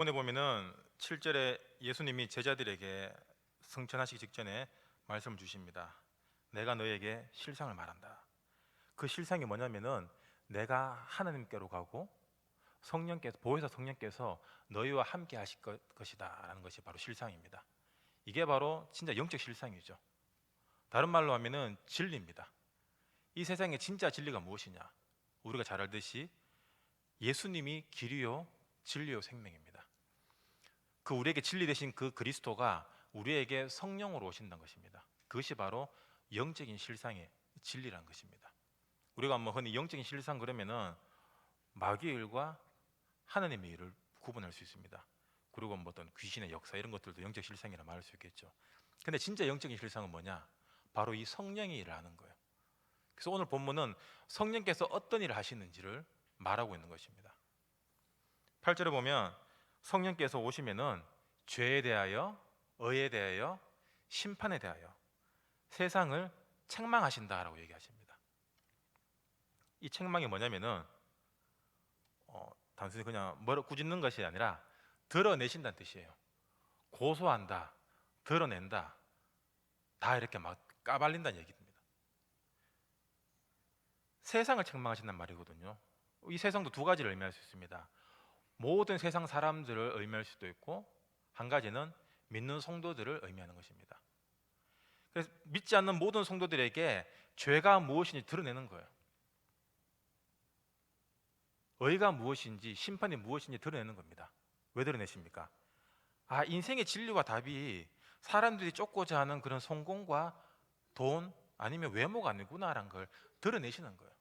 본에 보면은 7절에 예수님이 제자들에게 승천하시기 직전에 말씀을 주십니다. 내가 너에게 실상을 말한다. 그 실상이 뭐냐면은 내가 하나님께로 가고 성령께서 보혜사 성령께서 너희와 함께 하실 것이다라는 것이 바로 실상입니다. 이게 바로 진짜 영적 실상이죠. 다른 말로 하면은 진리입니다. 이 세상에 진짜 진리가 무엇이냐? 우리가 잘 알듯이 예수님이 길이요 진리요 생명입니다. 그 우리에게 진리 되신 그 그리스도가 우리에게 성령으로 오신다는 것입니다. 그것이 바로 영적인 실상의 진리라는 것입니다. 우리가 뭐 흔히 영적인 실상 그러면은 마귀의 일과 하나님의 일을 구분할 수 있습니다. 그리고 뭐 어떤 귀신의 역사 이런 것들도 영적 실상이라 말할 수 있겠죠. 근데 진짜 영적인 실상은 뭐냐? 바로 이 성령의 일을 하는 거예요. 그래서 오늘 본문은 성령께서 어떤 일을 하시는지를 말하고 있는 것입니다. 8절에 보면 성령께서 오시면은 죄에 대하여, 의에 대하여, 심판에 대하여 세상을 책망하신다라고 얘기하십니다. 이 책망이 뭐냐면은 단순히 그냥 뭐를 꾸짖는 것이 아니라 드러내신다는 뜻이에요. 고소한다, 드러낸다, 다 이렇게 막 까발린다는 얘기입니다. 세상을 책망하신다는 말이거든요. 이 세상도 두 가지를 의미할 수 있습니다. 모든 세상 사람들을 의미할 수도 있고, 한 가지는 믿는 성도들을 의미하는 것입니다. 그래서 믿지 않는 모든 성도들에게 죄가 무엇인지 드러내는 거예요. 의가 무엇인지 심판이 무엇인지 드러내는 겁니다. 왜 드러내십니까? 인생의 진리와 답이 사람들이 쫓고자 하는 그런 성공과 돈 아니면 외모가 아니구나라는 걸 드러내시는 거예요.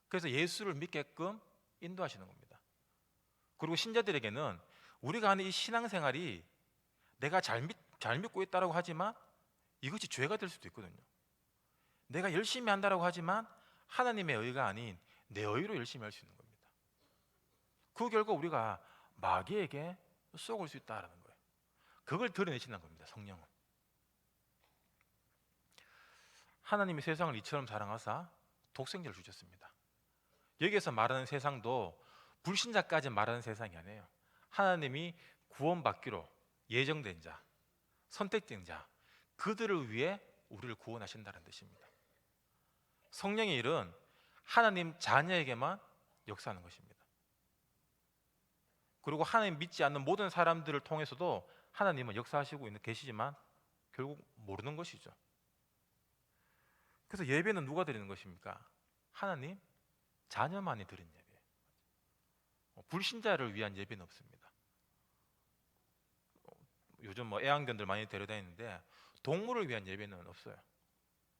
그래서 예수를 믿게끔 인도하시는 겁니다. 그리고 신자들에게는 우리가 하는 이 신앙생활이 내가 잘 믿고 있다고 하지만 이것이 죄가 될 수도 있거든요. 내가 열심히 한다고 하지만 하나님의 의가 아닌 내 의로 열심히 할 수 있는 겁니다. 그 결과 우리가 마귀에게 쏘을 수 있다는 거예요. 그걸 드러내신다는 겁니다. 성령은. 하나님이 세상을 이처럼 사랑하사 독생자를 주셨습니다. 여기에서 말하는 세상도 불신자까지 말하는 세상이 아니에요. 하나님이 구원받기로 예정된 자, 선택된 자, 그들을 위해 우리를 구원하신다는 뜻입니다. 성령의 일은 하나님 자녀에게만 역사하는 것입니다. 그리고 하나님 믿지 않는 모든 사람들을 통해서도 하나님은 역사하시고 계시지만 결국 모르는 것이죠. 그래서 예배는 누가 드리는 것입니까? 하나님 자녀만이 드리는 예배. 불신자를 위한 예배는 없습니다. 요즘 뭐 애완견들 많이 데려다니는데 동물을 위한 예배는 없어요.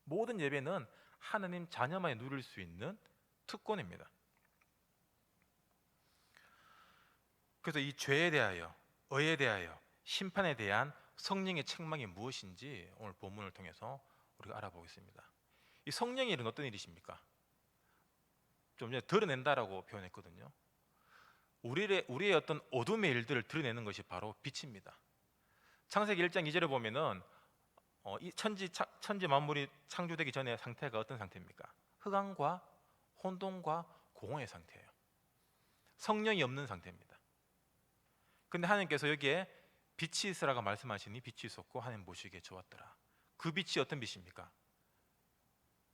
모든 예배는 하나님 자녀만이 누릴 수 있는 특권입니다. 그래서 이 죄에 대하여, 의에 대하여, 심판에 대한 성령의 책망이 무엇인지 오늘 본문을 통해서 우리가 알아보겠습니다. 이 성령의 일은 어떤 일이십니까? 좀 전에 드러낸다라고 표현했거든요. 우리의 어떤 어둠의 일들을 드러내는 것이 바로 빛입니다. 창세기 1장 2절에 보면은 이 천지 만물이 창조되기 전의 상태가 어떤 상태입니까? 흑암과 혼돈과 공허의 상태예요. 성령이 없는 상태입니다. 근데 하나님께서 여기에 빛이 있으라고 말씀하시니 빛이 있었고 하나님 보시기에 좋았더라. 그 빛이 어떤 빛입니까?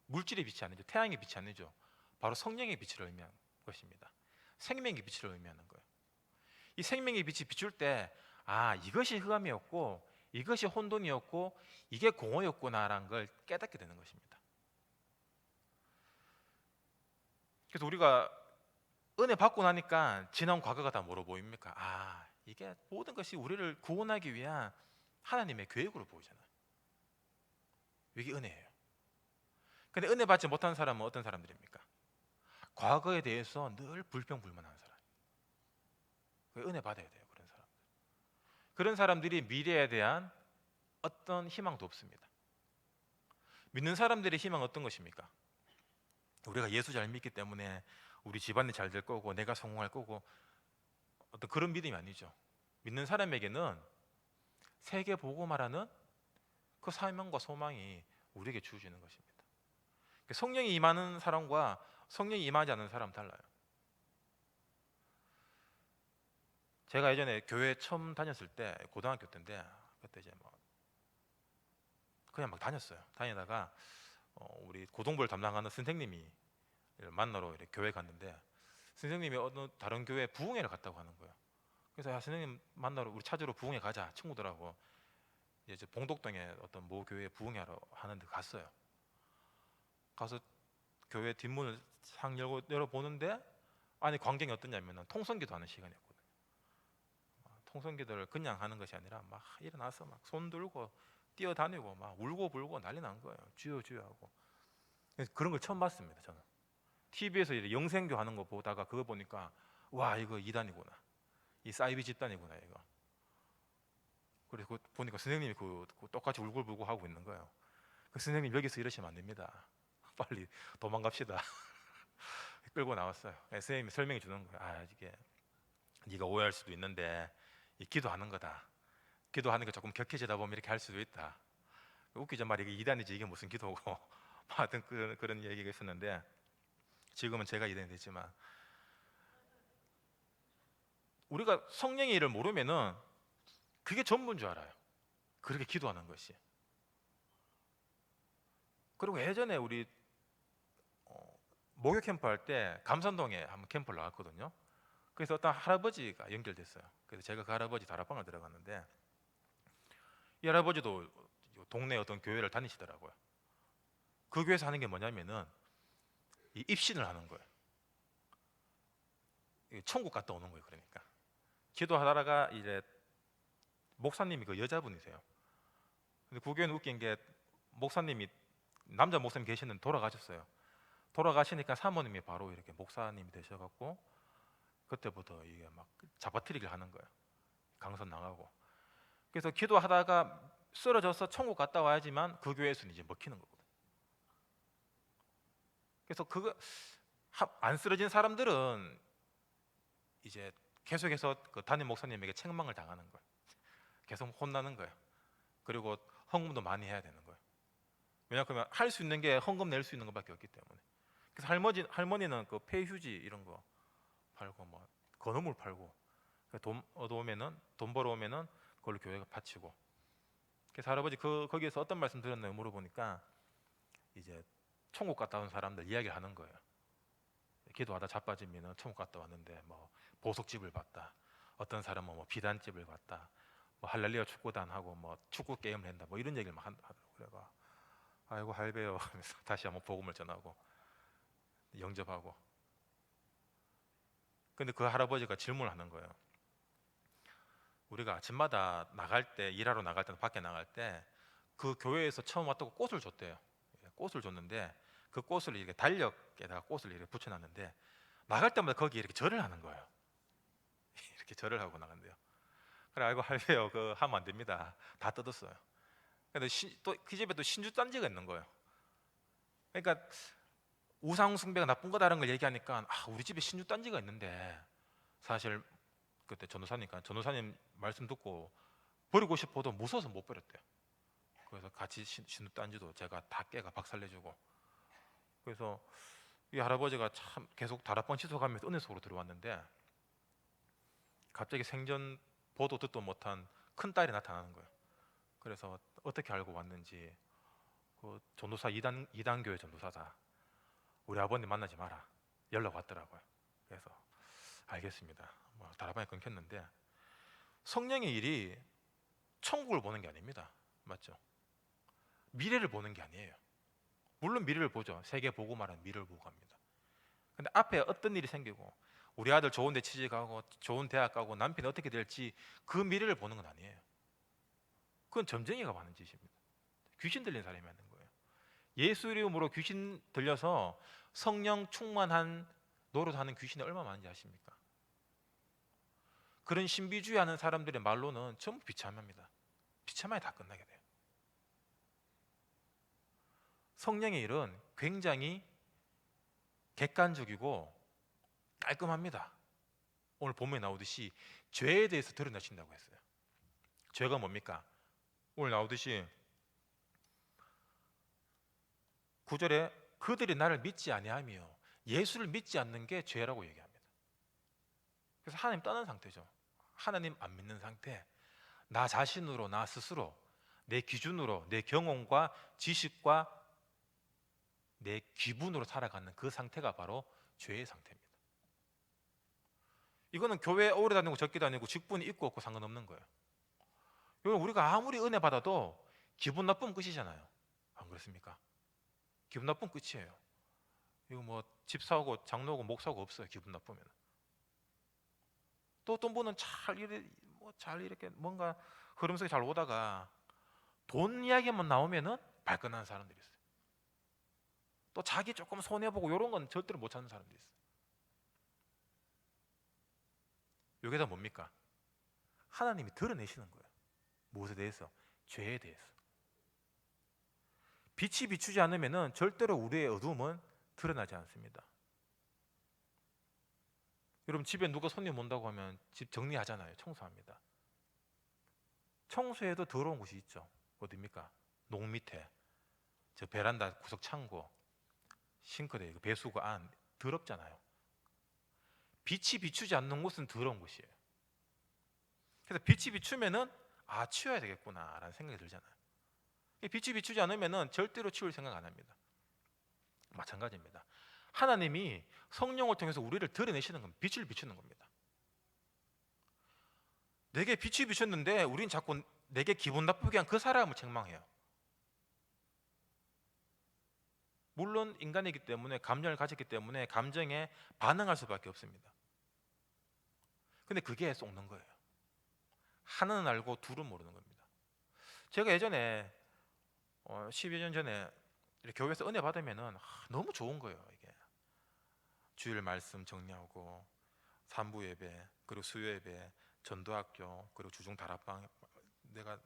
물질의 빛이 아니죠. 태양의 빛이 아니죠. 바로 성령의 빛을 의미하는 것입니다. 생명의 빛을 의미하는 거예요. 이 생명의 빛이 비출 때 이것이 흑암이었고 이것이 혼돈이었고 이게 공허였구나라는 걸 깨닫게 되는 것입니다. 그래서 우리가 은혜 받고 나니까 지난 과거가 다 뭐로 보입니까? 이게 모든 것이 우리를 구원하기 위한 하나님의 계획으로 보이잖아요. 이게 은혜예요. 근데 은혜 받지 못한 사람은 어떤 사람들입니까? 과거에 대해서 늘 불평불만한 사람. 은혜 받아야 돼요. 그런 사람들이 미래에 대한 어떤 희망도 없습니다. 믿는 사람들의 희망은 어떤 것입니까? 우리가 예수 잘 믿기 때문에 우리 집안이 잘 될 거고 내가 성공할 거고 어떤 그런 믿음이 아니죠. 믿는 사람에게는 세계 보고 말하는 그 사명과 소망이 우리에게 주어지는 것입니다. 성령이 임하는 사람과 성령이 임하지 않는 사람 달라요. 제가 예전에 교회 처음 다녔을 때 고등학교 때인데 그때 이제 뭐 그냥 막 다녔어요. 다니다가 우리 고등부를 담당하는 선생님이 만나러 이렇게 교회 갔는데 선생님이 어느 다른 교회 부흥회를 갔다고 하는 거예요. 그래서 야 선생님 만나러 우리 찾으러 부흥회 가자 친구들하고 이제 봉독동에 어떤 모 교회 부흥회하러 하는데 갔어요. 가서 교회 뒷문을 상 열어 보는데 안에 광경이 어떠냐면은 통성기도 하는 시간이었거든요. 통성기도를 그냥 하는 것이 아니라 막 일어나서 막 손 들고 뛰어다니고 막 울고 불고 난리 난 거예요. 주여 주여 하고. 그래서 그런 걸 처음 봤습니다. 저는 TV에서 이제 영생교 하는 거 보다가 그거 보니까 와 이거 이단이구나, 이 사이비 집단이구나 이거. 그래서 보니까 선생님이 그 똑같이 울고불고 하고 있는 거예요. 그 선생님 여기서 이러시면 안 됩니다. 빨리 도망갑시다. 끌고 나왔어요. 선생님이 설명해 주는 거예요. 아 이게 네가 오해할 수도 있는데 이 기도하는 거다. 기도하는 게 조금 격해지다 보면 이렇게 할 수도 있다. 웃기죠 말이 이게 이단이지 이게 무슨 기도고 하여튼 그런 얘기가 있었는데 지금은 제가 이단이 됐지만 우리가 성령의 일을 모르면은 그게 전부인 줄 알아요. 그렇게 기도하는 것이. 그리고 예전에 우리 목요 캠프 할 때 감산동에 한번 캠프를 나갔거든요. 그래서 어떤 할아버지가 연결됐어요. 그래서 제가 그 할아버지 다락방을 들어갔는데 이 할아버지도 동네 어떤 교회를 다니시더라고요. 그 교회에서 하는 게 뭐냐면은 이 입신을 하는 거예요. 천국 갔다 오는 거예요. 그러니까 기도하다가 이제 목사님이 그 여자분이세요. 근데 그 교회는 웃긴 게 목사님이 남자 목사님 계시는데 돌아가셨어요. 돌아가시니까 사모님이 바로 이렇게 목사님이 되셔갖고 그때부터 이게 막 잡아뜨리기를 하는 거예요. 강선 나가고. 그래서 기도하다가 쓰러져서 천국 갔다 와야지만 그 교회에서는 이제 먹히는 거거든. 그래서 그거 안 쓰러진 사람들은 이제 계속해서 그 담임 목사님에게 책망을 당하는 거예요. 계속 혼나는 거예요. 그리고 헌금도 많이 해야 되는 거예요. 왜냐하면 할 수 있는 게 헌금 낼 수 있는 것밖에 없기 때문에. 그래서 할머니는 그 폐휴지 이런 거 팔고 뭐 건어물 팔고 돈 얻어오면은 돈 벌어오면은 그걸로 교회가 바치고. 그래서 할아버지 거기에서 어떤 말씀 드렸나요 물어보니까 이제 천국 갔다 온 사람들 이야기를 하는 거예요. 기도하다 자빠지면은 천국 갔다 왔는데 뭐 보석집을 봤다. 어떤 사람은 뭐 비단집을 봤다. 뭐 할렐루야 축구단 하고 뭐 축구 게임을 한다. 뭐 이런 얘기를 막 하더라고요. 그래가 아이고 할배요 하면서 다시 한번 복음을 전하고 영접하고. 근데 그 할아버지가 질문을 하는 거예요. 우리가 아침마다 나갈 때 일하러 나갈 때는 밖에 나갈 때 그 교회에서 처음 왔다고 꽃을 줬대요. 꽃을 줬는데 그 꽃을 이렇게 달력에다가 꽃을 이렇게 붙여놨는데 나갈 때마다 거기 이렇게 절을 하는 거예요. 이렇게 절을 하고 나간대요. 그래 아이고 할배요 그 하면 안 됩니다. 다 뜯었어요. 근데 또 그 집에 또 신주 딴지가 있는 거예요. 그러니까 우상 숭배가 나쁜 거다라는 걸 얘기하니까 우리 집에 신주 딴지가 있는데 사실 그때 전도사님 말씀 듣고 버리고 싶어도 무서워서 못 버렸대요. 그래서 같이 신주 딴지도 제가 다 깨가 박살내주고. 그래서 이 할아버지가 참 계속 다락방 시소가면서 은혜 속으로 들어왔는데 갑자기 생전 보도 듣도 못한 큰 딸이 나타나는 거예요. 그래서 어떻게 알고 왔는지 그 전도사 이단 교회 전도사다. 우리 아버님 만나지 마라. 연락 왔더라고요. 그래서 알겠습니다. 뭐 다락방이 끊겼는데 성령의 일이 천국을 보는 게 아닙니다. 맞죠? 미래를 보는 게 아니에요. 물론 미래를 보죠. 세계 보고 말하는 미래를 보고 갑니다. 근데 앞에 어떤 일이 생기고 우리 아들 좋은 데 취직하고 좋은 대학 가고 남편이 어떻게 될지 그 미래를 보는 건 아니에요. 그건 점쟁이가 하는 짓입니다. 귀신 들린 사람이 하는 거예요. 예수 이름으로 귀신 들려서 성령 충만한 노릇하는 귀신이 얼마나 많은지 아십니까? 그런 신비주의하는 사람들의 말로는 전부 비참합니다. 비참하게 다 끝나게 돼요. 성령의 일은 굉장히 객관적이고 깔끔합니다. 오늘 본문에 나오듯이 죄에 대해서 드러내신다고 했어요. 죄가 뭡니까? 오늘 나오듯이 9절에 그들이 나를 믿지 아니하며 예수를 믿지 않는 게 죄라고 얘기합니다. 그래서 하나님 떠난 상태죠. 하나님 안 믿는 상태, 나 자신으로, 나 스스로, 내 기준으로, 내 경험과 지식과 내 기분으로 살아가는 그 상태가 바로 죄의 상태입니다. 이거는 교회 오래 다니고 적게 다니고 직분이 있고 없고 상관없는 거예요. 여러분, 우리가 아무리 은혜 받아도 기분 나쁘면 끝이잖아요. 안 그렇습니까? 기분 나쁘면 끝이에요. 이거 뭐 집 사고 장로 오고 목 사고 없어요. 기분 나쁘면. 또 어떤 분은 잘 이렇게 뭔가 흐름 속에 잘 오다가 돈 이야기만 나오면은 발끈하는 사람들이 있어요. 또 자기 조금 손해보고 이런 건 절대로 못 찾는 사람들이 있어요. 이게 다 뭡니까? 하나님이 드러내시는 거예요. 무엇에 대해서? 죄에 대해서. 빛이 비추지 않으면은 절대로 우리의 어두움은 드러나지 않습니다. 여러분, 집에 누가 손님 온다고 하면 집 정리하잖아요. 청소합니다. 청소해도 더러운 곳이 있죠. 어디입니까? 농 밑에, 저 베란다 구석 창고, 싱크대, 배수구 안, 더럽잖아요. 빛이 비추지 않는 곳은 더러운 곳이에요. 그래서 빛이 비추면은 치워야 되겠구나라는 생각이 들잖아요. 빛이 비추지 않으면은 절대로 치울 생각 안 합니다. 마찬가지입니다. 하나님이 성령을 통해서 우리를 드러내시는 겁니다. 빛을 비추는 겁니다. 내게 빛이 비쳤는데 우린 자꾸 내게 기분 나쁘게 한 그 사람을 책망해요. 물론 인간이기 때문에, 감정을 가졌기 때문에 감정에 반응할 수밖에 없습니다. 근데 그게 속는 거예요. 하나는 알고 둘은 모르는 겁니다. 제가 예전에 10여 년 전에 이렇게 교회에서 은혜 받으면은 너무 좋은 거예요. 이게 주일 말씀 정리하고, 산부 예배, 그리고 수요 예배, 전도학교, 그리고 주중 다락방, 내가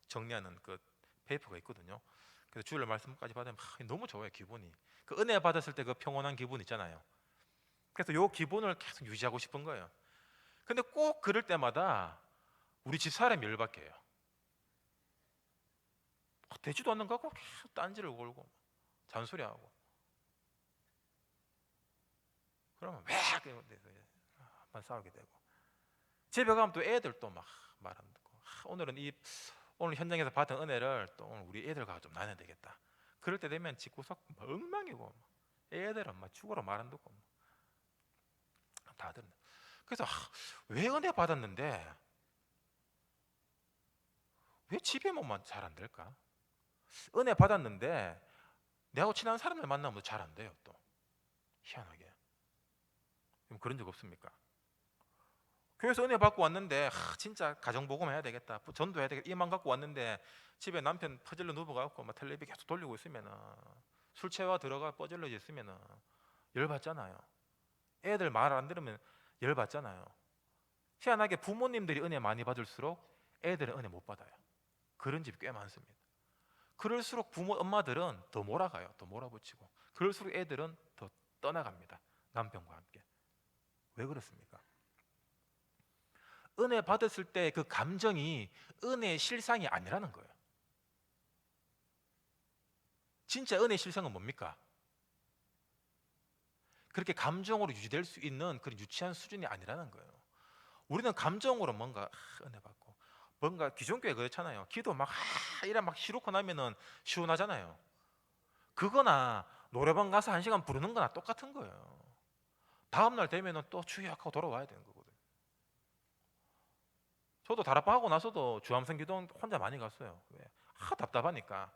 정리하는 그 페이퍼가 있거든요. 그래서 주일 말씀까지 받으면 너무 좋아요. 기분이, 그 은혜 받았을 때 그 평온한 기분 있잖아요. 그래서 요 기분을 계속 유지하고 싶은 거예요. 근데 꼭 그럴 때마다 우리 집 사람이 열받게 해요. 되지도 않는 거 갖고 계속 딴지를 걸고 잔소리하고, 그러면 왜 한번 싸우게 되고, 집에 가면 또 애들 또 막 말 안 듣고, 오늘은 오늘 현장에서 받은 은혜를 또 오늘 우리 애들과 좀 나눠야 되겠다. 그럴 때 되면 집구석 엉망이고, 애들은 막 죽어라 말 안 듣고 다 듣는. 그래서 왜 은혜 받았는데 왜 집에 몸만 잘 안 될까? 은혜 받았는데 내하고 친한 사람들 만나면 잘 안 돼요. 또 희한하게. 그런 적 없습니까? 교회에서 은혜 받고 왔는데 진짜 가정복음 해야 되겠다, 전도해야 되겠다, 이만 갖고 왔는데 집에 남편 퍼질러 누워갖고 막 텔레비 계속 돌리고 있으면은, 술 취해와 들어가 뻐질러 있으면은 열받잖아요. 애들 말 안 들으면 열받잖아요. 희한하게 부모님들이 은혜 많이 받을수록 애들은 은혜 못 받아요. 그런 집이 꽤 많습니다. 그럴수록 엄마들은 더 몰아가요. 더 몰아붙이고, 그럴수록 애들은 더 떠나갑니다. 남편과 함께. 왜 그렇습니까? 은혜 받았을 때 그 감정이 은혜의 실상이 아니라는 거예요. 진짜 은혜의 실상은 뭡니까? 그렇게 감정으로 유지될 수 있는 그런 유치한 수준이 아니라는 거예요. 우리는 감정으로 뭔가 은혜 받고, 뭔가 기존교회 그렇잖아요. 기도 막 이래 막 시루고 나면은 시원하잖아요. 그거나 노래방 가서 1시간 부르는 거나 똑같은 거예요. 다음날 되면은 또 주여 하고 돌아와야 되는 거거든요. 저도 다락방 하고 나서도 주암성 기도 혼자 많이 갔어요. 왜? 답답하니까.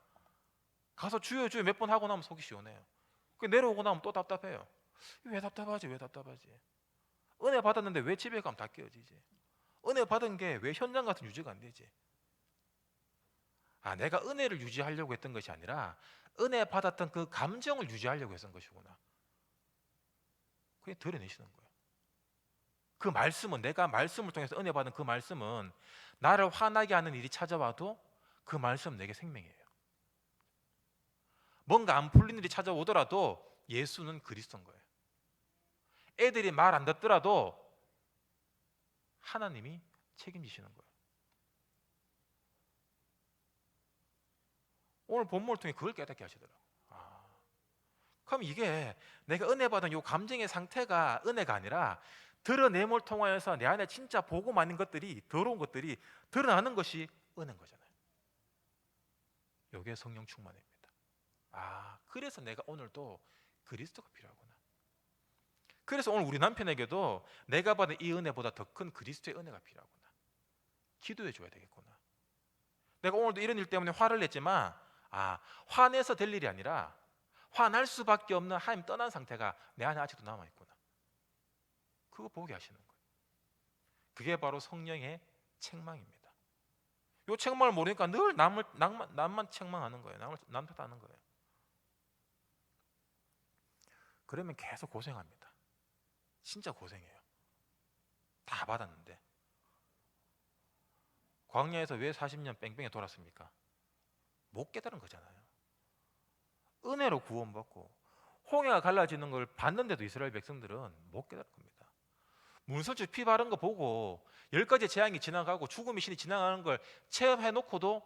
가서 주여 주여 몇 번 하고 나면 속이 시원해요. 내려오고 나면 또 답답해요. 왜 답답하지? 왜 답답하지? 은혜 받았는데 왜 집에 가면 다 깨어지지? 은혜 받은 게 왜 현장 같은 유지가 안 되지? 내가 은혜를 유지하려고 했던 것이 아니라 은혜 받았던 그 감정을 유지하려고 했던 것이구나. 그게 드러내시는 거예요. 그 말씀은, 내가 말씀을 통해서 은혜 받은 그 말씀은 나를 화나게 하는 일이 찾아와도 그 말씀은 내게 생명이에요. 뭔가 안 풀린 일이 찾아오더라도 예수는 그리스도인 거예요. 애들이 말 안 듣더라도 하나님이 책임지시는 거예요. 오늘 본문을 통해 그걸 깨닫게 하시더라고요. 그럼 이게 내가 은혜 받은 이 감정의 상태가 은혜가 아니라 드러냄을 통하여서 내 안에 진짜 복음 아닌 것들이, 더러운 것들이 드러나는 것이 은혜인 거잖아요. 이게 성령 충만입니다. 그래서 내가 오늘도 그리스도가 필요하구나. 그래서 오늘 우리 남편에게도 내가 받은 이 은혜보다 더 큰 그리스도의 은혜가 필요하구나. 기도해 줘야 되겠구나. 내가 오늘도 이런 일 때문에 화를 냈지만 화내서 될 일이 아니라 화날 수밖에 없는 하나님 떠난 상태가 내 안에 아직도 남아있구나. 그거 보게 하시는 거예요. 그게 바로 성령의 책망입니다. 이 책망을 모르니까 늘 남만 책망하는 거예요. 남 탓하는 거예요. 그러면 계속 고생합니다. 진짜 고생해요. 다 받았는데. 광야에서 왜 40년 뺑뺑이 돌았습니까? 못 깨달은 거잖아요. 은혜로 구원받고 홍해가 갈라지는 걸 봤는데도 이스라엘 백성들은 못 깨달은 겁니다. 문설주 피 바른 거 보고 10가지 재앙이 지나가고 죽음의 신이 지나가는 걸 체험해놓고도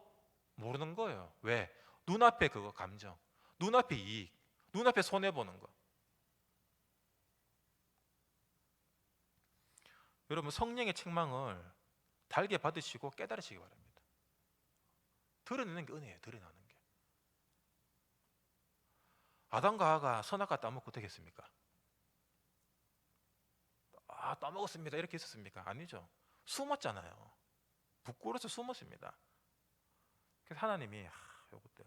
모르는 거예요. 왜? 눈앞에 그거 감정, 눈앞에 이익, 눈앞에 손해보는 거. 여러분, 성령의 책망을 달게 받으시고 깨달으시기 바랍니다. 드러내는 게 은혜예요. 드러나는 게. 아담과 하와가 선악과 따먹고 되겠습니까? 따먹었습니다 이렇게 있었습니까? 아니죠. 숨었잖아요. 부끄러워서 숨었습니다. 그래서 하나님이 요것들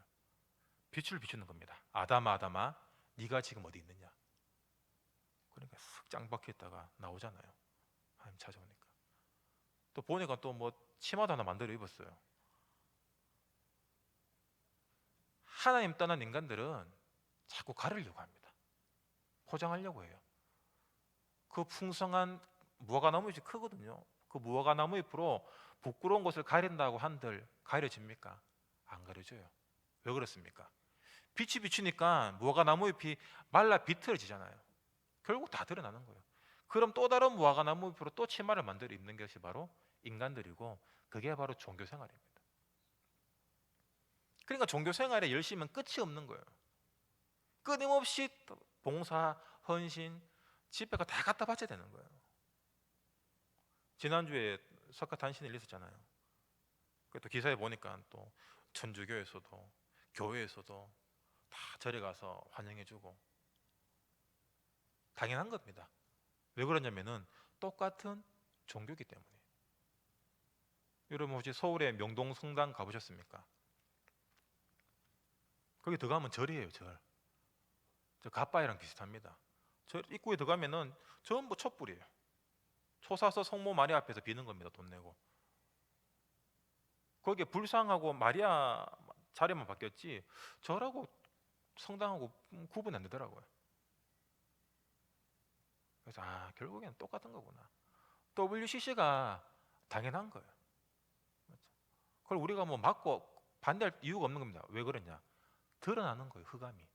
빛을 비추는 겁니다. 아담아 네가 지금 어디 있느냐. 그러니까 쓱 짱박혀 있다가 나오잖아요. 하나님 찾아오니까. 또 보니까 또 뭐 치마도 하나 만들어 입었어요. 하나님 떠난 인간들은 자꾸 가리려고 합니다. 포장하려고 해요. 그 풍성한 무화과나무 잎이 크거든요. 그 무화과나무 잎으로 부끄러운 것을 가린다고 한들 가려집니까? 안 가려져요. 왜 그렇습니까? 빛이 비추니까 무화과나무 잎이 말라 비틀어지잖아요. 결국 다 드러나는 거예요. 그럼 또 다른 무화과나무 잎으로 또 치마를 만들어 입는 것이 바로 인간들이고, 그게 바로 종교생활입니다. 그러니까 종교생활에 열심은 끝이 없는 거예요. 끊임없이 봉사, 헌신, 집회가 다 갖다 바쳐야 되는 거예요. 지난주에 석가탄신일 있었잖아요. 또 기사에 보니까 또 천주교에서도 교회에서도 다 절에 가서 환영해주고, 당연한 겁니다. 왜 그러냐면은 똑같은 종교이기 때문이에요. 여러분 혹시 서울의 명동 성당 가보셨습니까? 거기 들어가면 절이에요. 절. 저 갓바위랑 비슷합니다. 절 입구에 들어가면은 전부 촛불이에요. 초사서 성모 마리아 앞에서 비는 겁니다. 돈 내고. 거기에 불상하고 마리아 자리만 바뀌었지 절하고 성당하고 구분이 안 되더라고요. 그래서 결국에는 똑같은 거구나. WCC가 당연한 거예요. 그걸 우리가 뭐 막고 반대할 이유가 없는 겁니다. 왜 그러냐? 드러나는 거예요. 흑암이.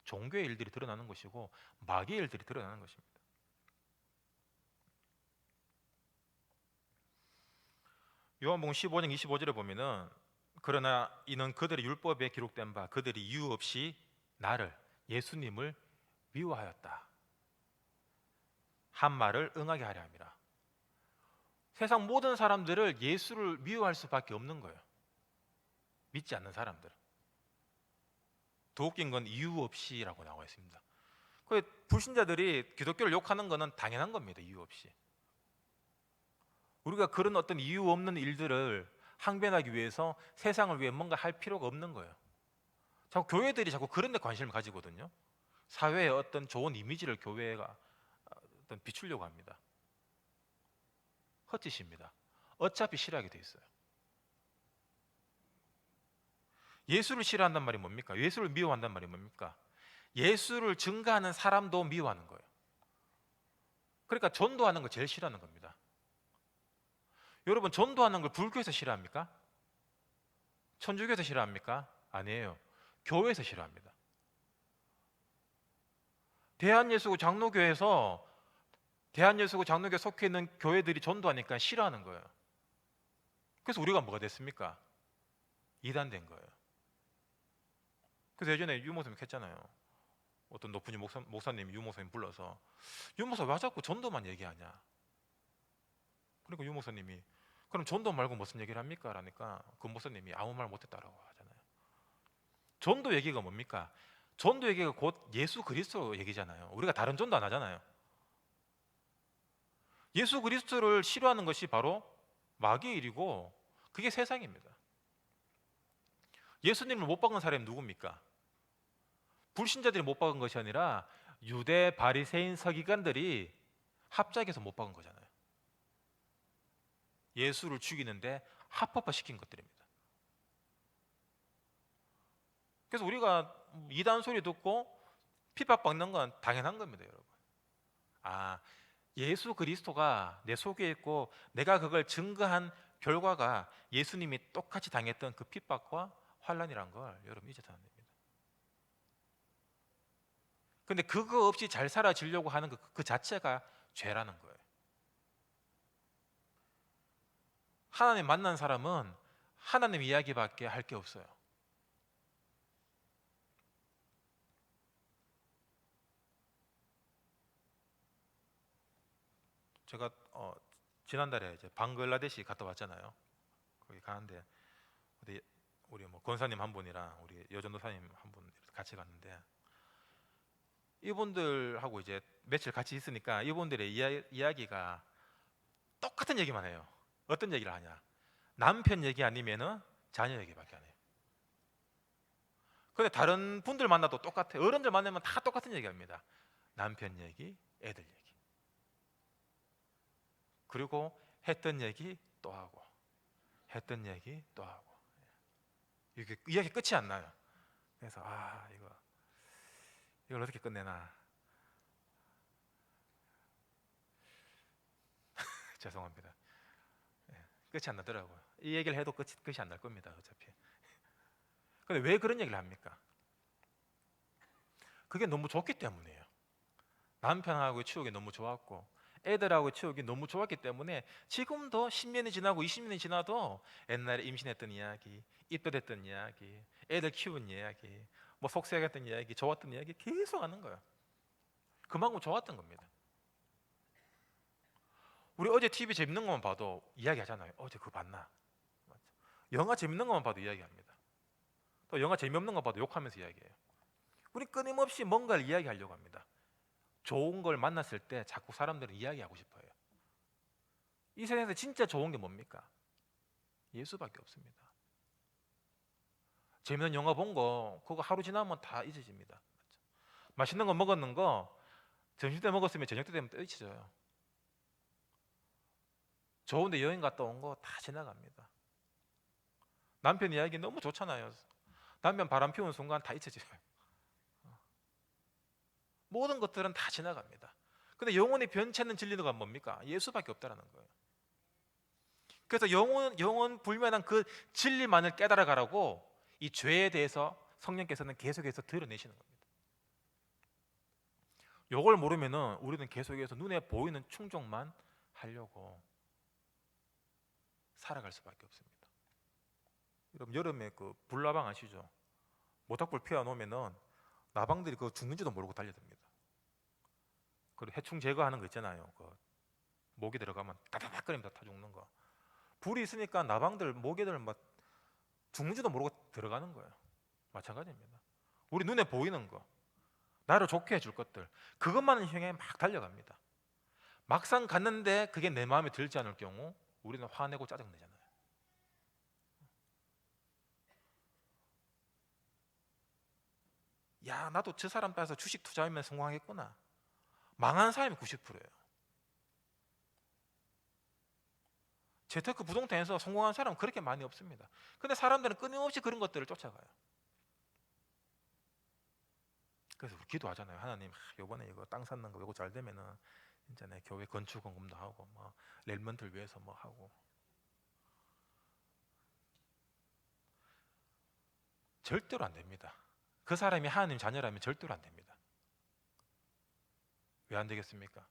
종교의 일들이 드러나는 것이고 마귀의 일들이 드러나는 것입니다. 요한복음 15장 25절에 보면은, 그러나 이는 그들의 율법에 기록된 바 그들이 이유 없이 나를, 예수님을 미워하였다 한 말을 응하게 하려 함이라. 세상 모든 사람들을 예수를 미워할 수밖에 없는 거예요. 믿지 않는 사람들. 더 웃긴 건 이유 없이라고 나와 있습니다. 그 불신자들이 기독교를 욕하는 것은 당연한 겁니다. 이유 없이. 우리가 그런 어떤 이유 없는 일들을 항변하기 위해서 세상을 위해 뭔가 할 필요가 없는 거예요. 자꾸 교회들이 자꾸 그런 데 관심을 가지거든요. 사회에 어떤 좋은 이미지를 교회가 어떤 비추려고 합니다. 헛짓입니다. 어차피 싫어하게 돼 있어요. 예수를 싫어한단 말이 뭡니까? 예수를 미워한단 말이 뭡니까? 예수를 증거하는 사람도 미워하는 거예요. 그러니까 전도하는 걸 제일 싫어하는 겁니다. 여러분, 전도하는 걸 불교에서 싫어합니까? 천주교에서 싫어합니까? 아니에요. 교회에서 싫어합니다. 대한예수구 장로교에서 대한예수구 장로교에 속해 있는 교회들이 전도하니까 싫어하는 거예요. 그래서 우리가 뭐가 됐습니까? 이단된 거예요. 그래서 예전에 유목사님 했잖아요. 어떤 높은 목사님, 유 목사님 불러서 유 목사 왜 자꾸 전도만 얘기하냐? 그러니까 유 목사님이 그럼 전도 말고 무슨 얘기를 합니까? 라니까 그 목사님이 아무 말 못했다라고 하잖아요. 전도 얘기가 뭡니까? 전도 얘기가 곧 예수 그리스도 얘기잖아요. 우리가 다른 전도 안 하잖아요. 예수 그리스도를 싫어하는 것이 바로 마귀의 일이고 그게 세상입니다. 예수님을 못 박은 사람이 누굽니까? 불신자들이 못 박은 것이 아니라 유대 바리새인 서기관들이 합작해서 못 박은 거잖아요. 예수를 죽이는데 합법화 시킨 것들입니다. 그래서 우리가 이단 소리 듣고 핍박받는 건 당연한 겁니다, 여러분. 아, 예수 그리스도가 내 속에 있고 내가 그걸 증거한 결과가 예수님이 똑같이 당했던 그 핍박과 환난이란 걸 여러분 잊어서는 안 됩니다. 근데 그거 없이 잘 살아지려고 하는 그 자체가 죄라는 거예요. 하나님 만난 사람은 하나님 이야기밖에 할 게 없어요. 제가 지난달에 이제 방글라데시 갔다 왔잖아요. 거기 가는데 우리 뭐 권사님 한 분이랑 우리 여전도사님 한 분 같이 갔는데 이분들하고 이제 며칠 같이 있으니까 이분들의 이야기가 똑같은 얘기만 해요. 어떤 얘기를 하냐? 남편 얘기 아니면은 자녀 얘기밖에 안 해요. 근데 다른 분들 만나도 똑같아요. 어른들 만나면 다 똑같은 얘기합니다. 남편 얘기, 애들 얘기. 그리고 했던 얘기 또 하고, 했던 얘기 또 하고. 이게 이야기 끝이 안 나요. 그래서 이걸 어떻게 끝내나 죄송합니다. 끝이 안 나더라고요. 이 얘기를 해도 끝이 안 날 겁니다. 어차피. 근데 왜 그런 얘기를 합니까? 그게 너무 좋기 때문이에요. 남편하고의 추억이 너무 좋았고 애들하고의 추억이 너무 좋았기 때문에 지금도 10년이 지나고 20년이 지나도 옛날에 임신했던 이야기, 입덧했던 이야기, 애들 키운 이야기, 뭐 속세했던 이야기, 좋았던 이야기 계속 하는 거예요. 그만큼 좋았던 겁니다. 우리 어제 TV 재밌는 것만 봐도 이야기하잖아요. 어제 그거 봤나? 맞죠? 영화 재밌는 것만 봐도 이야기합니다. 또 영화 재미없는 거 봐도 욕하면서 이야기해요. 우리 끊임없이 뭔가를 이야기하려고 합니다. 좋은 걸 만났을 때 자꾸 사람들은 이야기하고 싶어요. 이 세상에서 진짜 좋은 게 뭡니까? 예수밖에 없습니다. 재밌는 영화 본 거 그거 하루 지나면 다 잊어집니다. 맞죠? 맛있는 거 먹었는 거 점심 때 먹었으면 저녁 때 되면 또 잊혀져요. 좋은데 여행 갔다 온 거 다 지나갑니다. 남편 이야기 너무 좋잖아요. 남편 바람 피우는 순간 다 잊혀져요. 모든 것들은 다 지나갑니다. 근데 영원히 변치 않는 진리가 뭡니까? 예수밖에 없다라는 거예요. 그래서 영원 불면한 그 진리만을 깨달아 가라고 이 죄에 대해서 성령께서는 계속해서 드러내시는 겁니다. 이걸 모르면은 우리는 계속해서 눈에 보이는 충족만 하려고 살아갈 수밖에 없습니다. 여러분 여름에 그 불나방 아시죠? 모닥불 피워 놓으면은 나방들이 그거 죽는지도 모르고 달려듭니다. 그리고 해충 제거하는 거 있잖아요. 그 모기 들어가면 따다닥거립니다. 다 죽는 거. 불이 있으니까 나방들, 모기들 막 죽는지도 모르고 들어가는 거예요. 마찬가지입니다. 우리 눈에 보이는 거, 나를 좋게 해줄 것들, 그것만을 향해 막 달려갑니다. 막상 갔는데 그게 내 마음에 들지 않을 경우 우리는 화내고 짜증내잖아요. 야, 나도 저 사람 따라서 주식 투자하면 성공하겠구나. 망한 사람이 90%예요. 재테크 부동산에서 성공한 사람은 그렇게 많이 없습니다. 근데 사람들은 끊임없이 그런 것들을 쫓아가요. 그래서 우리 기도하잖아요. 하나님, 이번에 이거 땅 샀는 거 이거 잘 되면은 진짜 내 교회 건축 헌금도 하고 뭐 랩런트를 위해서 뭐 하고. 절대로 안 됩니다. 그 사람이 하나님 자녀라면 절대로 안 됩니다. 왜 안 되겠습니까?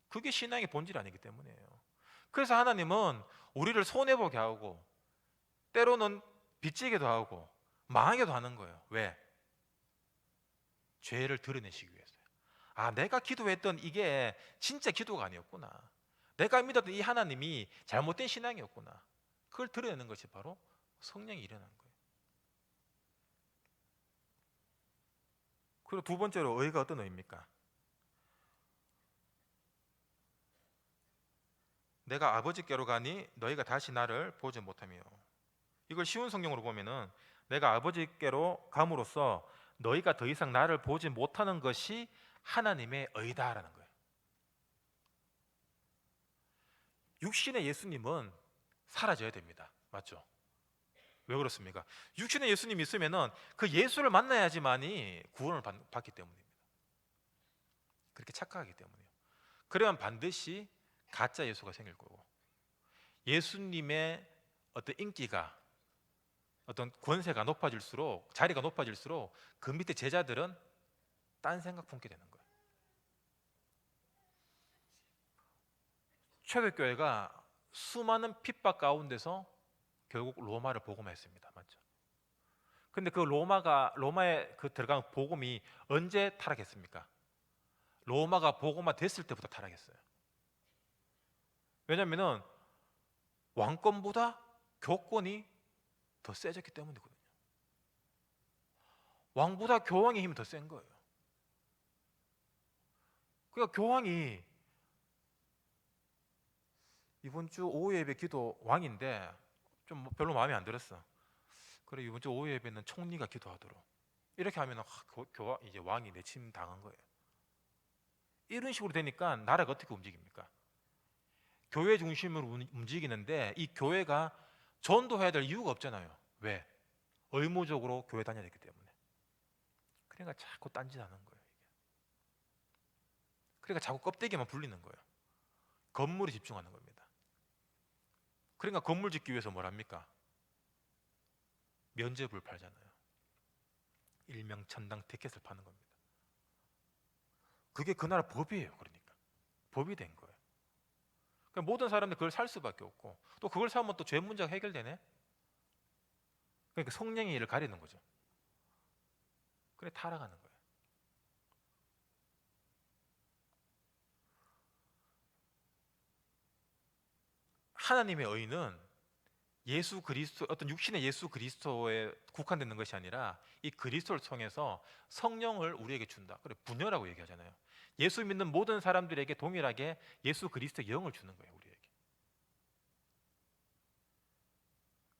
그게 신앙의 본질이 아니기 때문이에요. 그래서 하나님은 우리를 손해보게 하고 때로는 빚지게도 하고 망하게도 하는 거예요. 왜? 죄를 드러내시기 위해서요. 아, 내가 기도했던 이게 진짜 기도가 아니었구나. 내가 믿었던 이 하나님이 잘못된 신앙이었구나. 그걸 드러내는 것이 바로 성령이 일어난 거예요. 그리고 두 번째로 의가 어떤 의입니까? 내가 아버지께로 가니 너희가 다시 나를 보지 못하며. 이걸 쉬운 성경으로 보면은 내가 아버지께로 감으로써 너희가 더 이상 나를 보지 못하는 것이 하나님의 의다라는 거예요. 육신의 예수님은 사라져야 됩니다. 맞죠? 왜 그렇습니까? 육신의 예수님이 있으면은 그 예수를 만나야지만이 구원을 받기 때문입니다. 그렇게 착각하기 때문이에요. 그러면 반드시 가짜 예수가 생길 거고, 예수님의 어떤 인기가, 어떤 권세가 높아질수록, 자리가 높아질수록 그 밑에 제자들은 딴 생각 품게 되는 거예요. 초대교회가 수많은 핍박 가운데서 결국 로마를 복음했습니다. 맞죠? 근데 그 로마에 그 들어간 복음이 언제 타락했습니까? 로마가 복음화 됐을 때부터 타락했어요. 왜냐하면 왕권보다 교권이 더 세졌기 때문이거든요. 왕보다 교황의 힘이 더 센 거예요. 그러니까 교황이 이번 주 오후 예배 기도 왕인데 좀 별로 마음에 안 들었어. 그래, 이번 주 오후 예배는 총리가 기도하도록. 이렇게 하면 이제 왕이 내침 당한 거예요. 이런 식으로 되니까 나라가 어떻게 움직입니까? 교회 중심으로 움직이는데 이 교회가 전도해야 될 이유가 없잖아요. 왜? 의무적으로 교회 다녀야 되기 때문에. 그러니까 자꾸 딴짓하는 거예요. 그러니까 자꾸 껍데기만 불리는 거예요. 건물에 집중하는 겁니다. 그러니까 건물 짓기 위해서 뭘 합니까? 면죄부를 팔잖아요. 일명 천당 티켓을 파는 겁니다. 그게 그 나라 법이에요. 그러니까 법이 된 거예요. 그러니까 모든 사람들이 그걸 살 수밖에 없고, 또 그걸 사면 또 죄 문제가 해결되네. 그러니까 성령의 일을 가리는 거죠. 그래 타락하는 거예요. 하나님의 의는 예수 그리스도, 어떤 육신의 예수 그리스도에 국한되는 것이 아니라 이 그리스도를 통해서 성령을 우리에게 준다. 그래 분여라고 얘기하잖아요. 예수 믿는 모든 사람들에게 동일하게 예수 그리스도의 영을 주는 거예요. 우리에게.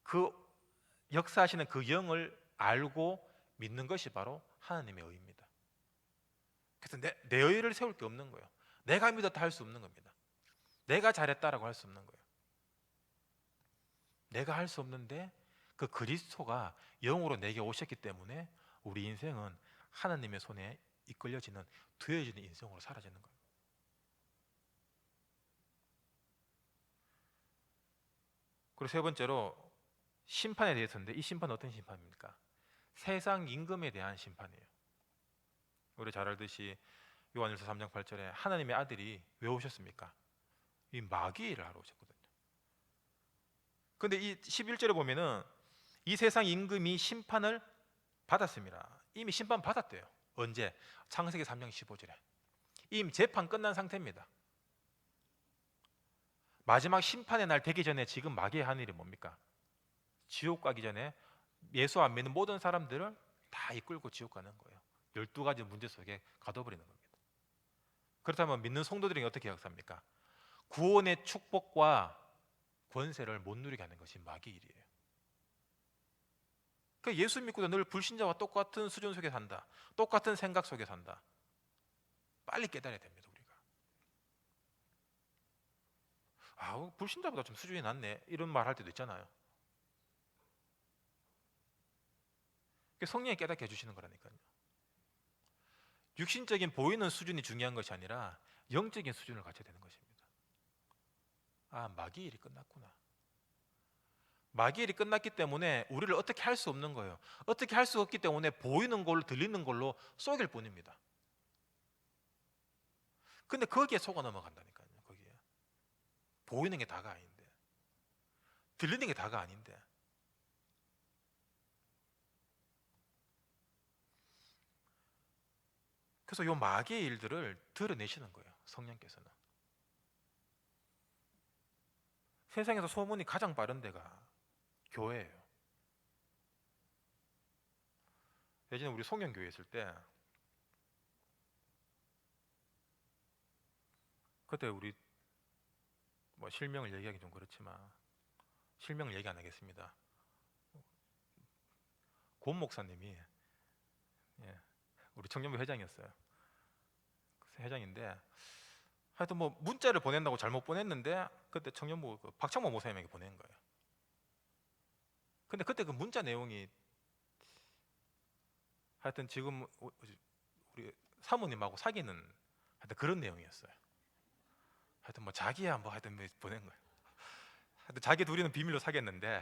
그 역사하시는 그 영을 알고 믿는 것이 바로 하나님의 의입니다. 그래서 내 의를 세울 게 없는 거예요. 내가 믿었다 할 수 없는 겁니다. 내가 잘했다라고 할 수 없는 거예요. 내가 할 수 없는데 그 그리스도가 영으로 내게 오셨기 때문에 우리 인생은 하나님의 손에 이끌려지는, 두어지는 인생으로 사라지는 거예요. 그리고 세 번째로 심판에 대해서인데, 이 심판은 어떤 심판입니까? 세상 임금에 대한 심판이에요. 우리 잘 알듯이 요한일서 3장 8절에 하나님의 아들이 왜 오셨습니까? 이 마귀의 일을 하러 오셨거든요. 근데 이 11절에 보면은 이 세상 임금이 심판을 받았습니다. 이미 심판 받았대요. 언제? 창세기 3장 15절에 이미 재판 끝난 상태입니다. 마지막 심판의 날 되기 전에 지금 마귀의 한 일이 뭡니까? 지옥 가기 전에 예수 안 믿는 모든 사람들을 다 이끌고 지옥 가는 거예요. 12가지 문제 속에 가둬버리는 겁니다. 그렇다면 믿는 성도들이 어떻게 역사합니까? 구원의 축복과 권세를 못 누리게 하는 것이 마귀의 일이에요. 그러니까 예수 믿고도 늘 불신자와 똑같은 수준 속에 산다. 똑같은 생각 속에 산다. 빨리 깨달아야 됩니다. 우리가. 불신자보다 좀 수준이 낮네, 이런 말 할 때도 있잖아요. 성령이 깨닫게 해주시는 거라니까요. 육신적인 보이는 수준이 중요한 것이 아니라 영적인 수준을 갖춰야 되는 것입니다. 마귀의 일이 끝났구나. 마귀의 일이 끝났기 때문에 우리를 어떻게 할 수 없는 거예요. 어떻게 할 수 없기 때문에 보이는 걸로, 들리는 걸로 속일 뿐입니다. 근데 거기에 속아 넘어간다니까요. 거기에 보이는 게 다가 아닌데, 들리는 게 다가 아닌데. 그래서 요 마귀의 일들을 드러내시는 거예요. 성령께서는. 세상에서 소문이 가장 빠른 데가 교회예요. 예전에 우리 송영교회 있을 때 그때 우리 뭐 실명을 얘기하기 좀 그렇지만 실명을 얘기 안 하겠습니다. 권 목사님이 우리 청년부 회장이었어요. 회장인데 하여튼 뭐 문자를 보낸다고 잘못 보냈는데 그때 청년부 박창모 목사님에게 보낸 거예요. 근데 그때 그 문자 내용이 하여튼 지금 우리 사모님하고 사귀는 하여튼 그런 내용이었어요. 하여튼 뭐 자기야 뭐 하여튼 뭐 보낸 거예요. 하여튼 자기 둘이는 비밀로 사귀었는데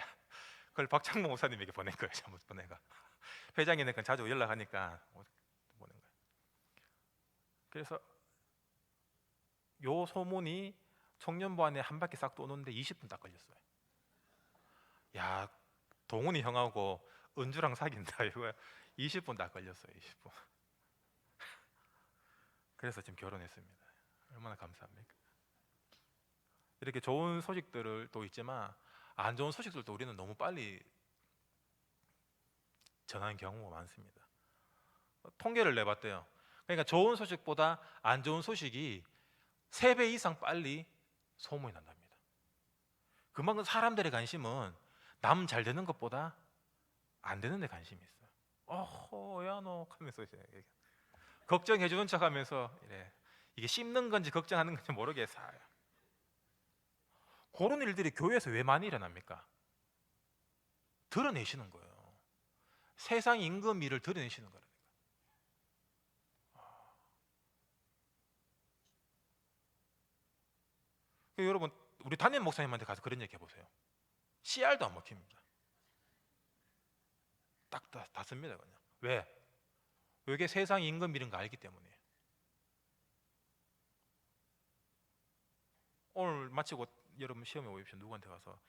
그걸 박창모 목사님에게 보낸 거예요. 잘못 보내가. 회장이니까 자주 연락하니까 보낸 거예요. 그래서 요 소문이 청년부 안에 한 바퀴 싹 도는데 20분 딱 걸렸어요. 야, 동훈이 형하고 은주랑 사귄다 이거 20분 딱 걸렸어요. 20분. 그래서 지금 결혼했습니다. 얼마나 감사합니까? 이렇게 좋은 소식들을 또 있지만 안 좋은 소식들도 우리는 너무 빨리 전하는 경우가 많습니다. 통계를 내봤대요. 그러니까 좋은 소식보다 안 좋은 소식이 3배 이상 빨리 소문이 난답니다. 그만큼 사람들의 관심은 남 잘 되는 것보다 안 되는 데 관심이 있어요. 어허 야너 하면서 이제 걱정해 주는 척 하면서 이게 씹는 건지 걱정하는 건지 모르게 살아요. 그런 일들이 교회에서 왜 많이 일어납니까? 드러내시는 거예요. 세상 임금일을 드러내시는 거라니까. 여러분 우리 담임 목사님한테 가서 그런 얘기 해보세요. 씨알도 안 먹힙니다. 딱 닫습니다 그냥. 왜? 이게 세상 임금일인 거 알기 때문에. 오늘 마치고 여러분 시험에 오십시오. 누구한테 가서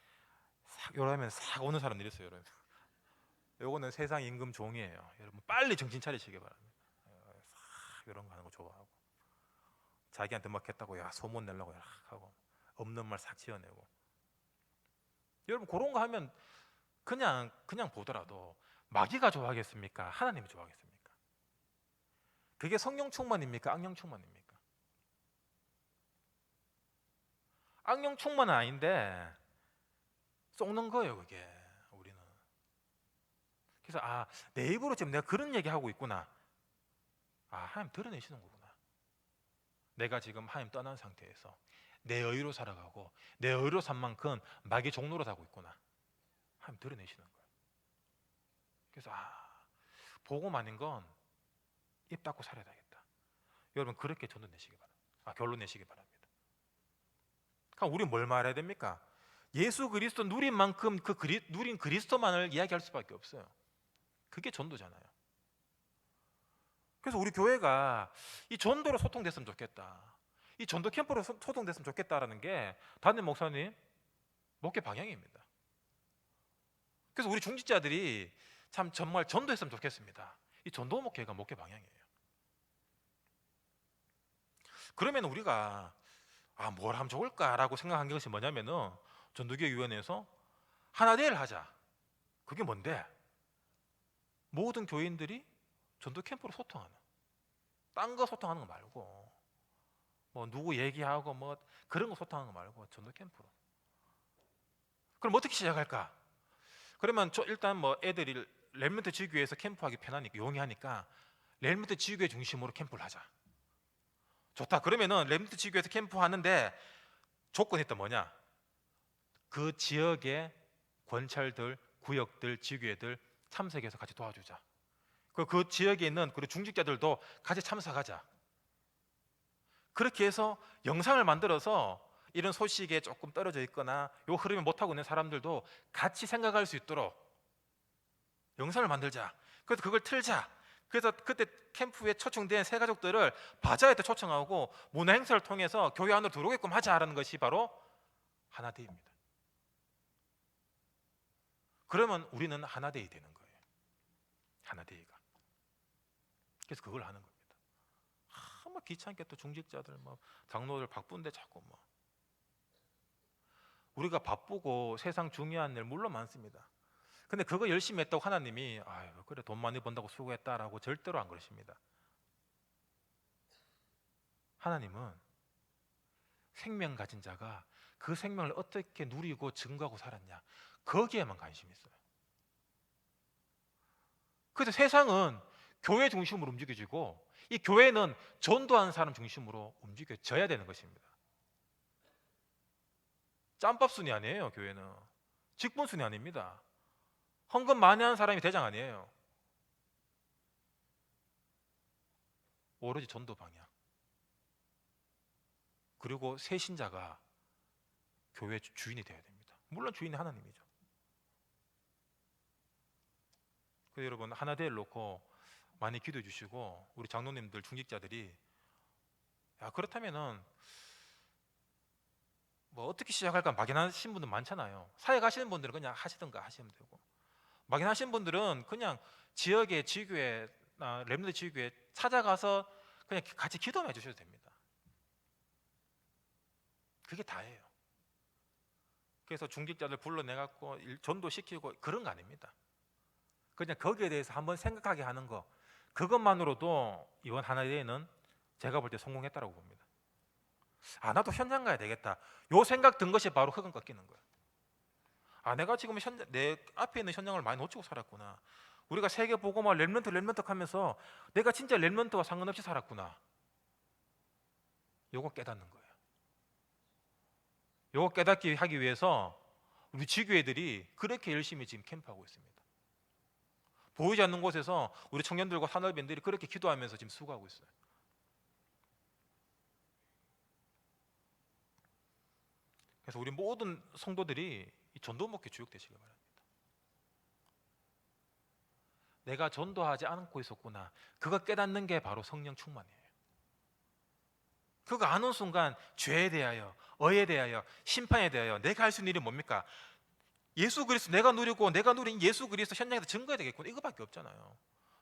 싹 요러면 싹 오는 사람들 있어요. 여러분. 요거는 세상 임금 종이에요. 여러분 빨리 정신 차리시기 바랍니다. 싹 이런 거 하는 거 좋아하고 자기한테 막 했다고 야 소문 내려고 하고 없는 말 싹 지어내고. 여러분 그런 거 하면 그냥 보더라도 마귀가 좋아하겠습니까? 하나님이 좋아하겠습니까? 그게 성령 충만입니까? 악령 충만입니까? 악령 충만은 아닌데 속는 거예요 그게. 우리는 그래서 내 입으로 지금 내가 그런 얘기하고 있구나. 하나님 드러내시는 거구나. 내가 지금 하나님 떠난 상태에서 내 의로 살아가고 내 의로 산 만큼 마귀 종로로 사고 있구나. 하나님 드러내시는 거예요. 그래서 복음 아닌 건 입 닫고 살아야 되겠다. 여러분 그렇게 결론 내시기 바랍니다. 결론 내시기 바랍니다. 그럼 우리 뭘 말해야 됩니까? 예수 그리스도 누린 만큼 누린 그리스도만을 이야기할 수밖에 없어요. 그게 전도잖아요. 그래서 우리 교회가 이 전도로 소통됐으면 좋겠다. 이 전도 캠프로 소통됐으면 좋겠다라는 게 담임 목사님 목회 방향입니다. 그래서 우리 중직자들이 참 정말 전도했으면 좋겠습니다. 이 전도 목회가 목회 방향이에요. 그러면 우리가 뭘 하면 좋을까라고 생각한 것이 뭐냐면은 전도교육위원회에서 하나 대회를 하자. 그게 뭔데? 모든 교인들이 전도 캠프로 소통하는. 딴 거 소통하는 거 말고 뭐 누구 얘기하고 뭐 그런 거 소통하는 거 말고 전도 캠프로. 그럼 어떻게 시작할까? 그러면 일단 뭐 애들이 렘넌트 지교회에서 캠프하기 편하니까 용이하니까 렘넌트 지교회 중심으로 캠프를 하자. 좋다. 그러면은 렘넌트 지교회에서 캠프 하는데 조건이 또 뭐냐? 그 지역의 권찰들, 구역들, 지교회들 참석해서 같이 도와주자. 그 지역에 있는 그리고 중직자들도 같이 참석하자. 그렇게 해서 영상을 만들어서 이런 소식에 조금 떨어져 있거나 요 흐름이 못하고 있는 사람들도 같이 생각할 수 있도록 영상을 만들자. 그래서 그걸 틀자. 그래서 그때 캠프에 초청된 새 가족들을 바자회때 초청하고 문화 행사를 통해서 교회 안으로 들어오게끔 하자라는 것이 바로 하나데이입니다. 그러면 우리는 하나데이 되는 거예요. 하나데이가. 그래서 그걸 하는 겁니다. 뭐 귀찮게 또 중직자들 뭐 장로들 바쁜데 자꾸 뭐 우리가 바쁘고 세상 중요한 일 물론 많습니다. 근데 그거 열심히 했다고 하나님이 아유 그래 돈 많이 번다고 수고했다라고 절대로 안 그러십니다. 하나님은 생명 가진 자가 그 생명을 어떻게 누리고 증거하고 살았냐 거기에만 관심이 있어요. 그래서 세상은 교회 중심으로 움직여지고 이 교회는 전도하는 사람 중심으로 움직여져야 되는 것입니다. 짬밥 순이 아니에요. 교회는 직분 순이 아닙니다. 헌금 많이 하는 사람이 대장 아니에요. 오로지 전도 방향. 그리고 새 신자가 교회 주인이 되어야 됩니다. 물론 주인이 하나님이죠. 그래서 여러분 하나 대를 놓고 많이 기도해 주시고 우리 장로님들 중직자들이 야 그렇다면은 뭐 어떻게 시작할까 막연하신 분들 많잖아요. 사회 가시는 분들은 그냥 하시던가 하시면 되고 막연하신 분들은 그냥 지역의 지교회나 렘넌트 지교회 찾아가서 그냥 같이 기도만 해주셔도 됩니다. 그게 다예요. 그래서 중직자들 불러내갖고 전도시키고 그런 거 아닙니다. 그냥 거기에 대해서 한번 생각하게 하는 거 그것만으로도 이번 하나대회는 제가 볼 때 성공했다고 봅니다. 아 나도 현장 가야 되겠다. 요 생각 든 것이 바로 흑은 꺾이는 거예요. 아 내가 지금 내 앞에 있는 현장을 많이 놓치고 살았구나. 우리가 세계 보고만 렘넌트 하면서 내가 진짜 렘넌트와 상관없이 살았구나. 요거 깨닫는 거예요. 요거 깨닫기 하기 위해서 우리 지교회들이 그렇게 열심히 지금 캠프하고 있습니다. 보이지 않는 곳에서 우리 청년들과 산업인들이 그렇게 기도하면서 지금 수고하고 있어요. 그래서 우리 모든 성도들이 이 전도 목회 주역되시길 바랍니다. 내가 전도하지 않고 있었구나. 그거 깨닫는 게 바로 성령 충만이에요. 그거 아는 순간 죄에 대하여, 의에 대하여, 심판에 대하여 내가 할 수 있는 일이 뭡니까? 예수 그리스도 내가 누리고 내가 누린 예수 그리스도 현장에서 증거해야 되겠구나. 이거밖에 없잖아요.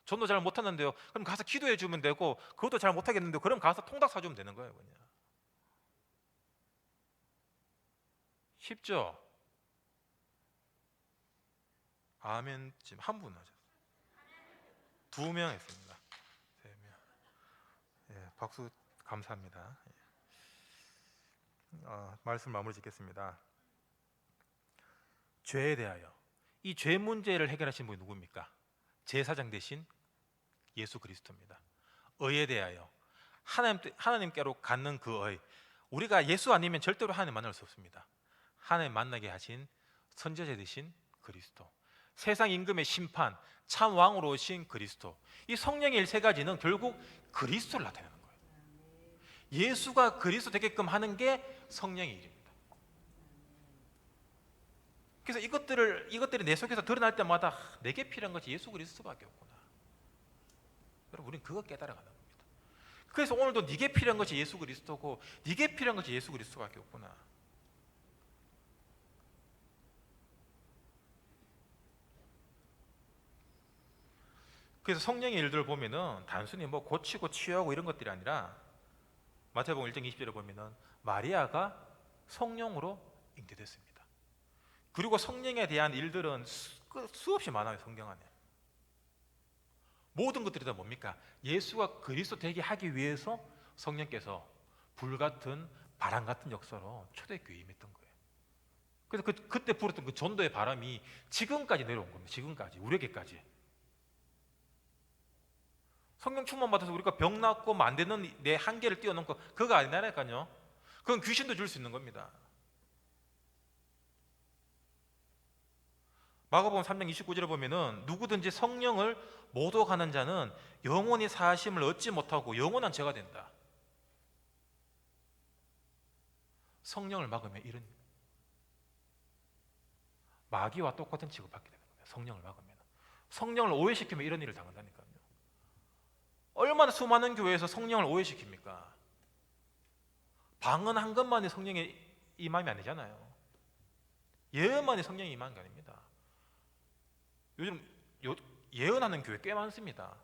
전도 잘 못하는데요. 그럼 가서 기도해 주면 되고 그것도 잘 못하겠는데 그럼 가서 통닭 사주면 되는 거예요. 그냥. 쉽죠? 아멘. 지금 한 분 하셨어요. 2명 했습니다. 3명. 예, 박수 감사합니다. 말씀 마무리 짓겠습니다. 죄에 대하여 이 죄 문제를 해결하신 분이 누굽니까? 제사장 대신 예수 그리스도입니다. 의에 대하여 하나님께로 갖는 그 의, 우리가 예수 아니면 절대로 하나님 만날 수 없습니다. 하나님 만나게 하신 선지자 되신 그리스도, 세상 임금의 심판, 참 왕으로 오신 그리스도, 이 성령의 일 세 가지는 결국 그리스도를 나타내는 거예요. 예수가 그리스도 되게끔 하는 게 성령의 일입니다. 그래서 이것들이 내 속에서 드러날 때마다 내게 필요한 것이 예수 그리스도밖에 없구나. 여러분, 우리는 그거 깨달아가는 겁니다. 그래서 오늘도 네게 필요한 것이 예수 그리스도고 네게 필요한 것이 예수 그리스도밖에 없구나. 그래서 성령의 일들을 보면은 단순히 뭐 고치고 치유하고 이런 것들이 아니라 마태복음 1장 20절에 보면은 마리아가 성령으로 잉태됐습니다. 그리고 성령에 대한 일들은 수없이 많아요. 성경 안에 모든 것들이 다 뭡니까? 예수가 그리스도 되게 하기 위해서 성령께서 불같은 바람 같은 역사로 초대교회에 임했던 거예요. 그래서 그때 불었던 그 전도의 바람이 지금까지 내려온 겁니다. 지금까지 우리에게까지. 성령 충만 받아서 우리가 병 낫고 안 되는 내 한계를 뛰어넘고 그거 아니라니까요. 그건 귀신도 줄 수 있는 겁니다. 마가복음 3장 29절에 보면은 누구든지 성령을 모독하는 자는 영원히 사하심을 얻지 못하고 영원한 죄가 된다. 성령을 막으면 이런 마귀와 똑같은 취급받게 되는 겁니다. 성령을 막으면, 성령을 오해시키면 이런 일을 당한다니까요. 얼마나 수많은 교회에서 성령을 오해시킵니까? 방언 한 것만이 성령의 임함이 아니잖아요. 예언만이 성령의 임한 게 아닙니다. 요즘 예언하는 교회 꽤 많습니다.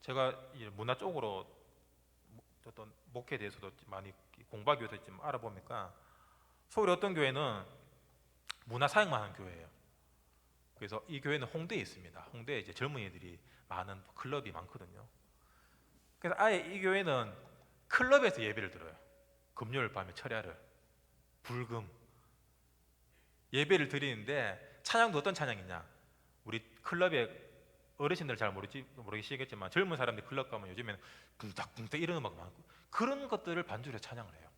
제가 이 문화 쪽으로 어떤 목회에 대해서도 많이 공부하기 위해서 좀 알아보니까 서울의 어떤 교회는 문화 사역만 하는 교회예요. 그래서 이 교회는 홍대에 있습니다. 홍대에 이제 젊은이들이 많은 클럽이 많거든요. 그래서 아예 이 교회는 클럽에서 예배를 드려요. 금요일 밤에 철야를 불금 예배를 드리는데 찬양도 어떤 찬양이냐? 우리 클럽에 어르신들 잘 모르시겠지만 젊은 사람들이 클럽 가면 요즘에는 쿵딱쿵딱 이런 음악 많고 그런 것들을 반주로 찬양을 해요.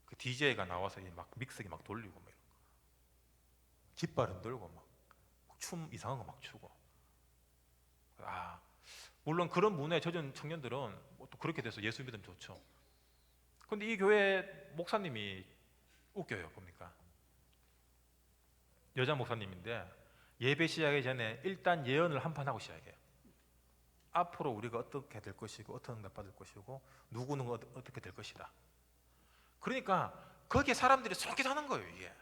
그 DJ가 나와서 막 믹스기 막 돌리고 막 이런 거. 깃발 흔들고 막 춤 이상한 거 막 추고. 아 물론 그런 문화에 젖은 청년들은 뭐또 그렇게 돼서 예수 믿으면 좋죠. 근데 이 교회 목사님이 웃겨요. 봅니까? 여자 목사님인데 예배 시작하기 전에 일단 예언을 한 판 하고 시작해요. 앞으로 우리가 어떻게 될 것이고 어떤 응답 받을 것이고 누구는 어떻게 될 것이다. 그러니까 거기에 사람들이 솔깃하는 거예요. 이게.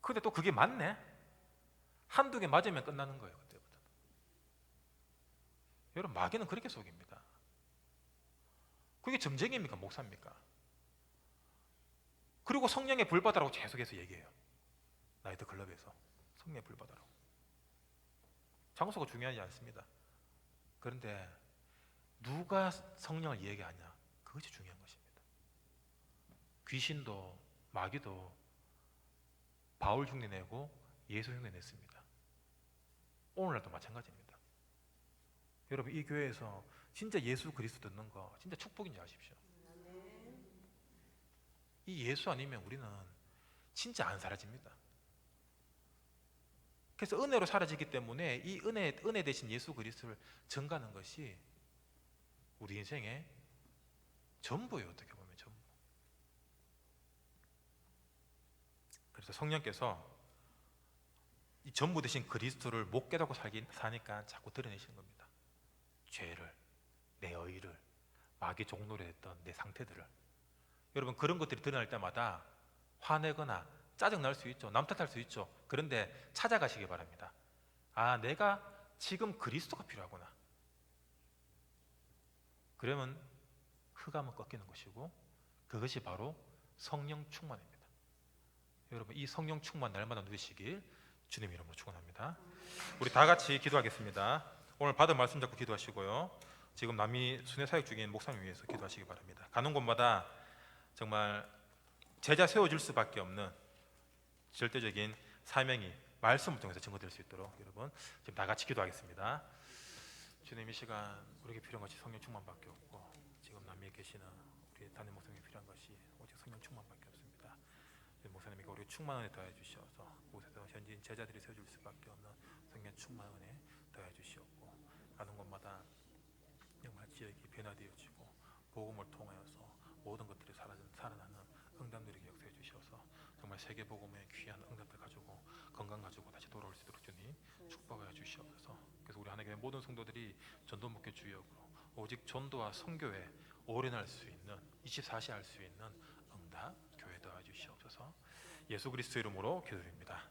근데 또 그게 맞네. 한두 개 맞으면 끝나는 거예요. 그때부터. 여러분 마귀는 그렇게 속입니다. 그게 점쟁이입니까 목사입니까? 그리고 성령의 불 받으라고 계속해서 얘기해요. 나이트클럽에서 성령의 불 받으라고. 장소가 중요하지 않습니다. 그런데 누가 성령을 얘기하냐 그것이 중요한 것입니다. 귀신도 마귀도 바울 흉내 내고 예수 흉내 냈습니다. 오늘날도 마찬가지입니다. 여러분 이 교회에서 진짜 예수 그리스도 듣는 거 진짜 축복인지 아십시오. 이 예수 아니면 우리는 진짜 안 사라집니다. 그래서 은혜로 사라지기 때문에 이 은혜 대신 예수 그리스도를 전가하는 것이 우리 인생의 전부예요. 어떻게 보면 전부. 그래서 성령께서 이 전부 대신 그리스도를 못 깨닫고 사니까 자꾸 드러내시는 겁니다. 죄를, 내 의를, 마귀 종노래 했던 내 상태들을. 여러분 그런 것들이 드러날 때마다 화내거나 짜증날 수 있죠. 남 탓할 수 있죠. 그런데 찾아가시기 바랍니다. 아, 내가 지금 그리스도가 필요하구나. 그러면 흑암은 꺾이는 것이고 그것이 바로 성령 충만입니다. 여러분 이 성령 충만 날마다 누리시길 주님 이름으로 축원합니다. 우리 다 같이 기도하겠습니다. 오늘 받은 말씀 잡고 기도하시고요. 지금 남이 순회 사역 중인 목사님 위해서 기도하시기 바랍니다. 가는 곳마다 정말 제자 세워줄 수밖에 없는 절대적인 사명이 말씀을 통해서 증거될 수 있도록 여러분 지금 다 같이 기도하겠습니다. 주님 이 시간 우리에게 필요한 것이 성령 충만밖에 없고 지금 남미에 계시는 우리 담임 목사님이 필요한 것이 오직 성령 충만밖에 없습니다. 목사님이 우리 충만 은혜 더해 주시어서 그곳에서 현지인 제자들이 세워줄 수밖에 없는 성령 충만 은혜 더해 주시옵고 가는 곳마다 정말 지역이 변화되어지고 복음을 통하여서 모든 것들이 살아나는 응답 누리게 역사해 주셔서 정말 세계 복음의 귀한 응답들 가지고 건강 가지고 다시 돌아올 수 있도록 주님 축복하여 주시옵소서. 그래서 우리 하나님의 모든 성도들이 전도 목회 주역으로 오직 전도와 선교에 올인할 수 있는 24시 할 수 있는 응답 교회 도와주시옵소서. 예수 그리스도 이름으로 기도드립니다.